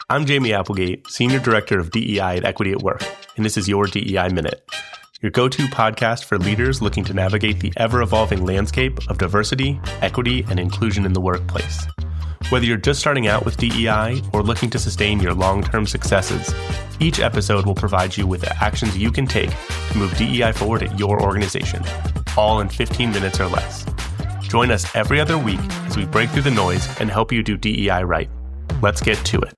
I'm Jamey Applegate, Senior Director of DEI at Equity at Work, and this is your DEI Minute, your go-to podcast for leaders looking to navigate the ever-evolving landscape of diversity, equity, and inclusion in the workplace. Whether you're just starting out with DEI or looking to sustain your long-term successes, each episode will provide you with the actions you can take to move DEI forward at your organization, all in 15 minutes or less. Join us every other week as we break through the noise and help you do DEI right. Let's get to it.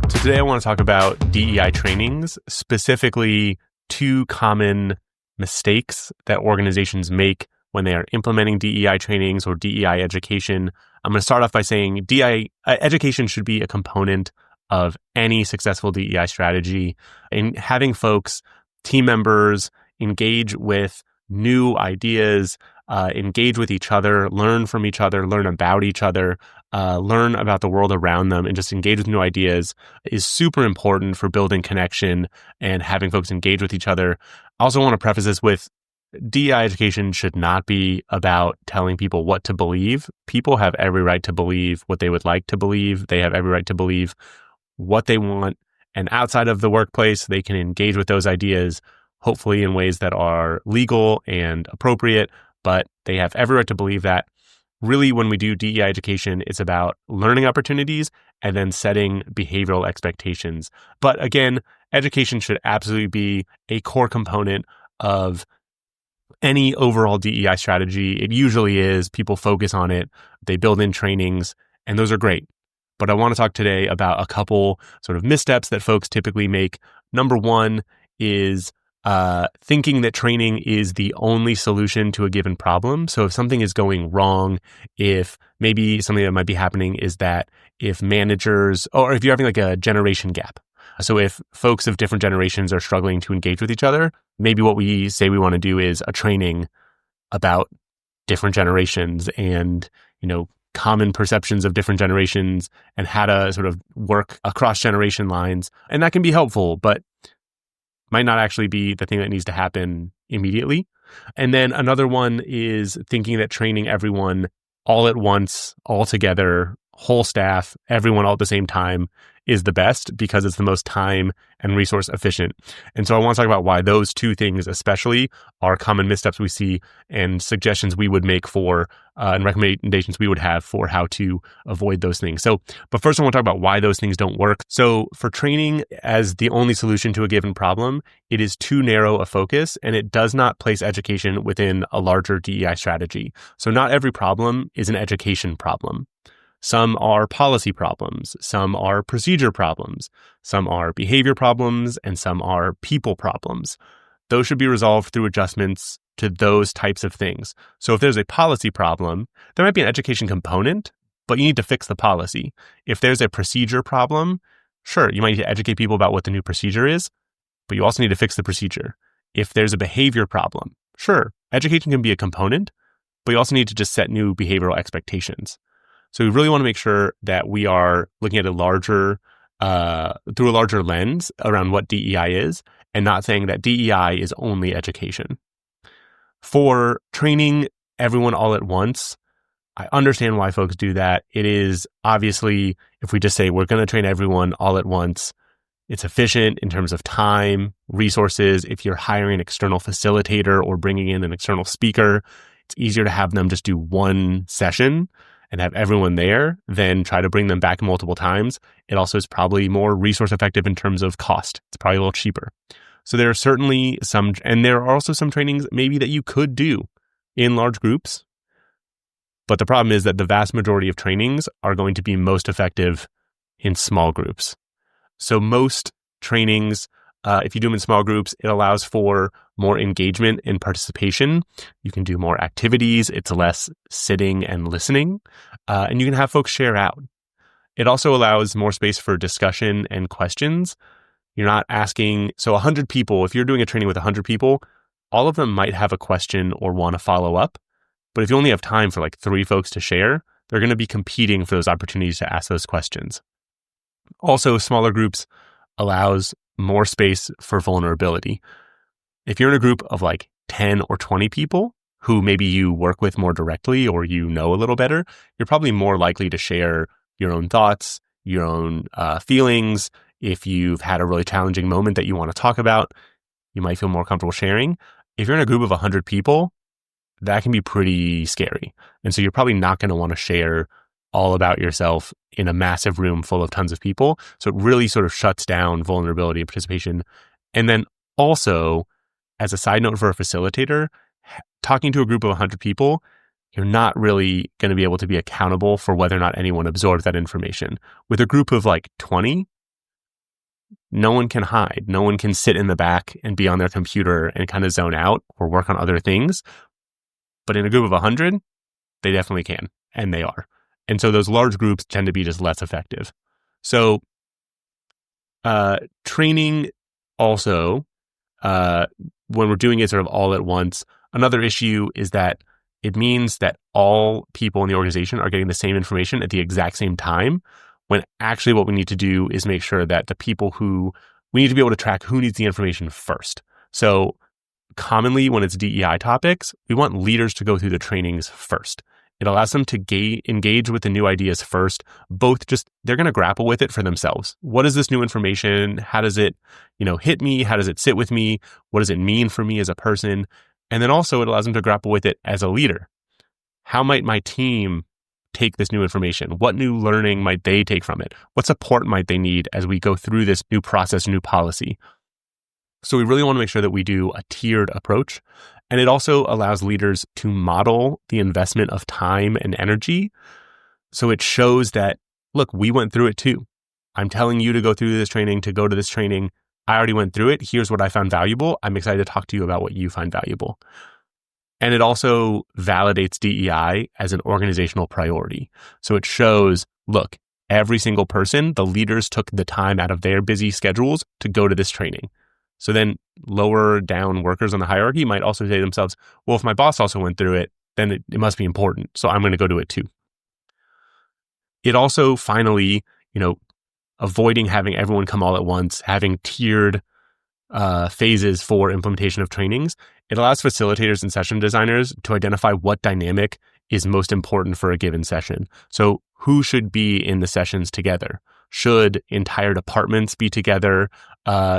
So today I want to talk about DEI trainings, specifically two common mistakes that organizations make when they are implementing DEI trainings or DEI education. I'm going to start off by saying DEI education should be a component of any successful DEI strategy, and having folks, team members, engage with new ideas, engage with each other, learn from each other, learn about each other, learn about the world around them, and just engage with new ideas is super important for building connection and having folks engage with each other. I also want to preface this with DEI education should not be about telling people what to believe. People have every right to believe what they would like to believe. They have every right to believe what they want. And outside of the workplace, they can engage with those ideas, hopefully in ways that are legal and appropriate, but they have every right to believe that. Really, when we do DEI education, it's about learning opportunities and then setting behavioral expectations. But again, education should absolutely be a core component of any overall DEI strategy. It usually is. People focus on it. They build in trainings, and those are great. But I want to talk today about a couple sort of missteps that folks typically make. Number one is thinking that training is the only solution to a given problem. So if something is going wrong, if maybe something that might be happening is that if managers, or if you're having like a generation gap. So if folks of different generations are struggling to engage with each other, maybe what we say we want to do is a training about different generations and, common perceptions of different generations and how to sort of work across generation lines. And that can be helpful, but might not actually be the thing that needs to happen immediately. And then another one is thinking that training everyone all at once, all together, whole staff, everyone all at the same time is the best because it's the most time and resource efficient. And so I want to talk about why those two things especially are common missteps we see and suggestions we would make for and recommendations we would have for how to avoid those things. But first I want to talk about why those things don't work. So for training as the only solution to a given problem, it is too narrow a focus and it does not place education within a larger DEI strategy. So not every problem is an education problem. Some are policy problems, some are procedure problems, some are behavior problems, and some are people problems. Those should be resolved through adjustments to those types of things. So if there's a policy problem, there might be an education component, but you need to fix the policy. If there's a procedure problem, sure, you might need to educate people about what the new procedure is, but you also need to fix the procedure. If there's a behavior problem, sure, education can be a component, but you also need to just set new behavioral expectations. So we really want to make sure that we are looking at through a larger lens around what DEI is and not saying that DEI is only education. For training everyone all at once, I understand why folks do that. It is obviously, if we just say we're going to train everyone all at once, it's efficient in terms of time, resources. If you're hiring an external facilitator or bringing in an external speaker, it's easier to have them just do one session and have everyone there than try to bring them back multiple times. It also is probably more resource effective in terms of cost. It's probably a little cheaper. So there are certainly some, and there are also some trainings maybe that you could do in large groups. But the problem is that the vast majority of trainings are going to be most effective in small groups. So most trainings, if you do them in small groups, it allows for more engagement and participation. You can do more activities. It's less sitting and listening. And you can have folks share out. It also allows more space for discussion and questions. You're not asking, so 100 people, if you're doing a training with 100 people, all of them might have a question or want to follow up. But if you only have time for like 3 folks to share, they're going to be competing for those opportunities to ask those questions. Also, smaller groups allows more space for vulnerability. If you're in a group of like 10 or 20 people, who maybe you work with more directly or you know a little better, you're probably more likely to share your own thoughts, your own feelings. If you've had a really challenging moment that you want to talk about, you might feel more comfortable sharing. If you're in a group of 100 people, that can be pretty scary. And so you're probably not going to want to share all about yourself in a massive room full of tons of people. So it really sort of shuts down vulnerability and participation. And then also, as a side note for a facilitator, talking to a group of 100 people, you're not really going to be able to be accountable for whether or not anyone absorbs that information. With a group of like 20, no one can hide. No one can sit in the back and be on their computer and kind of zone out or work on other things. But in a group of 100, they definitely can, and they are. And so those large groups tend to be just less effective. So training also, when we're doing it sort of all at once, another issue is that it means that all people in the organization are getting the same information at the exact same time, when actually what we need to do is make sure that the people we need to be able to track who needs the information first. So commonly when it's DEI topics, we want leaders to go through the trainings first. It allows them to engage with the new ideas first, they're going to grapple with it for themselves. What is this new information? How does it, hit me? How does it sit with me? What does it mean for me as a person? And then also it allows them to grapple with it as a leader. How might my team take this new information? What new learning might they take from it? What support might they need as we go through this new process, new policy? So we really want to make sure that we do a tiered approach. And it also allows leaders to model the investment of time and energy. So it shows that, look, we went through it too. I'm telling you to go through this training, to go to this training. I already went through it. Here's what I found valuable. I'm excited to talk to you about what you find valuable. And it also validates DEI as an organizational priority. So it shows, look, every single person, the leaders took the time out of their busy schedules to go to this training. So then lower down workers on the hierarchy might also say to themselves, well, if my boss also went through it, then it must be important. So I'm going to go do it too. It also finally, avoiding having everyone come all at once, having tiered phases for implementation of trainings, it allows facilitators and session designers to identify what dynamic is most important for a given session. So who should be in the sessions together? Should entire departments be together?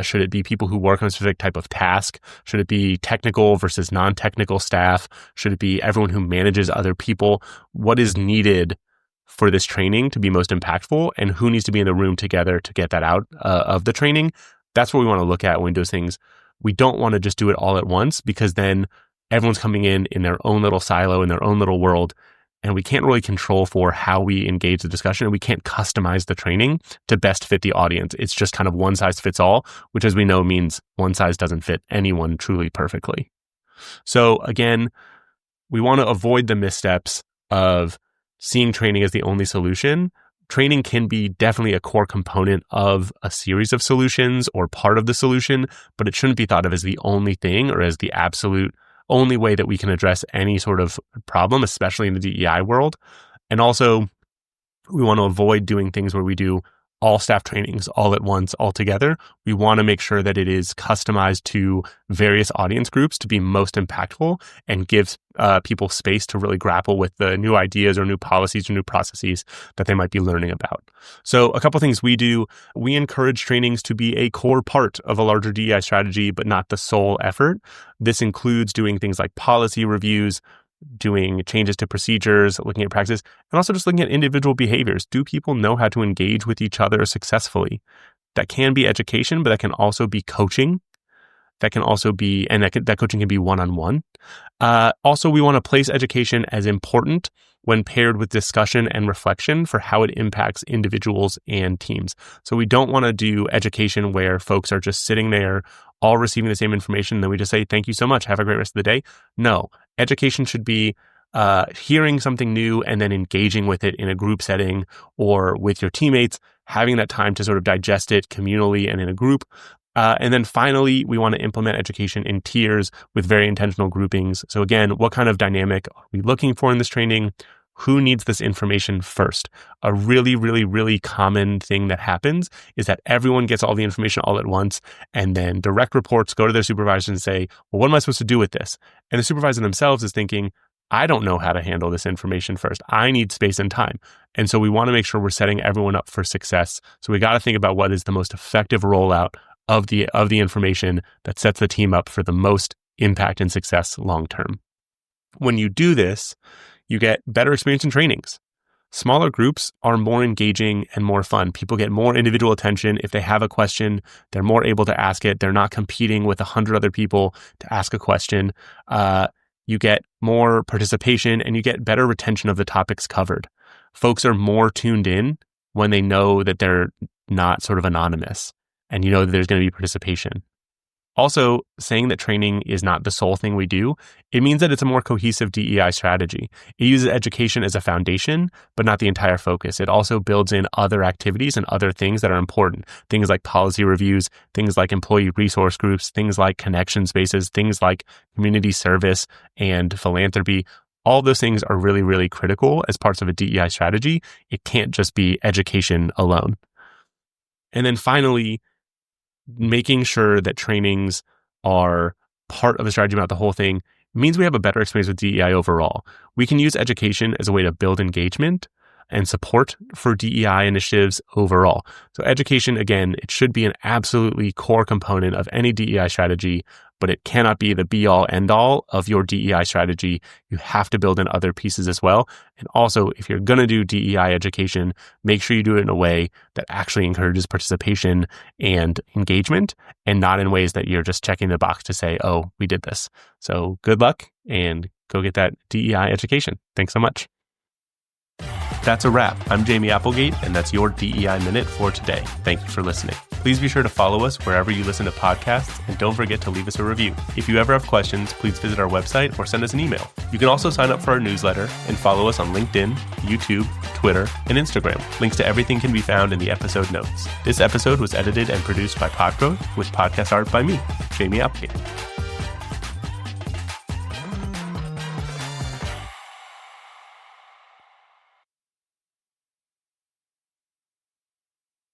Should it be people who work on a specific type of task? Should it be technical versus non-technical staff? Should it be everyone who manages other people? What is needed for this training to be most impactful, and who needs to be in the room together to get that out of the training? That's what we want to look at when we do those things. We don't want to just do it all at once, because then everyone's coming in their own little silo, in their own little world, and we can't really control for how we engage the discussion, and we can't customize the training to best fit the audience. It's just kind of one size fits all, which, as we know, means one size doesn't fit anyone truly perfectly. So again, we want to avoid the missteps of seeing training as the only solution. Training can be definitely a core component of a series of solutions or part of the solution, but it shouldn't be thought of as the only thing or as the absolute only way that we can address any sort of problem, especially in the DEI world. And also, we want to avoid doing things where we do all staff trainings all at once, all together. We want to make sure that it is customized to various audience groups to be most impactful and gives people space to really grapple with the new ideas or new policies or new processes that they might be learning about. So a couple things we do: we encourage trainings to be a core part of a larger DEI strategy, but not the sole effort. This includes doing things like policy reviews, doing changes to procedures, looking at practice, and also just looking at individual behaviors. Do people know how to engage with each other successfully? That can be education, but that can also be coaching. That can also be, and that coaching can be one-on-one. Also, we want to place education as important when paired with discussion and reflection for how it impacts individuals and teams. So we don't want to do education where folks are just sitting there, all receiving the same information, and then we just say, thank you so much, have a great rest of the day. No, education should be hearing something new and then engaging with it in a group setting or with your teammates, having that time to sort of digest it communally and in a group. And then finally, we want to implement education in tiers with very intentional groupings. So again, what kind of dynamic are we looking for in this training? who needs this information first. A really, really, really common thing that happens is that everyone gets all the information all at once, and then direct reports go to their supervisors and say, well, what am I supposed to do with this? And the supervisor themselves is thinking, I don't know how to handle this information first. I need space and time. And so we want to make sure we're setting everyone up for success. So we got to think about what is the most effective rollout of the information that sets the team up for the most impact and success long term. When you do this, you get better experience in trainings. Smaller groups are more engaging and more fun. People get more individual attention. If they have a question, they're more able to ask it. They're not competing with 100 other people to ask a question. You get more participation and you get better retention of the topics covered. Folks are more tuned in when they know that they're not sort of anonymous and you know that there's going to be participation. Also, saying that training is not the sole thing we do, it means that it's a more cohesive DEI strategy. It uses education as a foundation, but not the entire focus. It also builds in other activities and other things that are important. Things like policy reviews, things like employee resource groups, things like connection spaces, things like community service and philanthropy. All those things are really, really critical as parts of a DEI strategy. It can't just be education alone. And then finally, making sure that trainings are part of the strategy about the whole thing means we have a better experience with DEI overall. We can use education as a way to build engagement and support for DEI initiatives overall. So education, again, it should be an absolutely core component of any DEI strategy, but it cannot be the be-all, end-all of your DEI strategy. You have to build in other pieces as well. And also, if you're going to do DEI education, make sure you do it in a way that actually encourages participation and engagement, and not in ways that you're just checking the box to say, oh, we did this. So good luck and go get that DEI education. Thanks so much. That's a wrap. I'm Jamey Applegate, and that's your DEI Minute for today. Thank you for listening. Please be sure to follow us wherever you listen to podcasts, and don't forget to leave us a review. If you ever have questions, please visit our website or send us an email. You can also sign up for our newsletter and follow us on LinkedIn, YouTube, Twitter, and Instagram. Links to everything can be found in the episode notes. This episode was edited and produced by Podgrowth with podcast art by me, Jamey Applegate.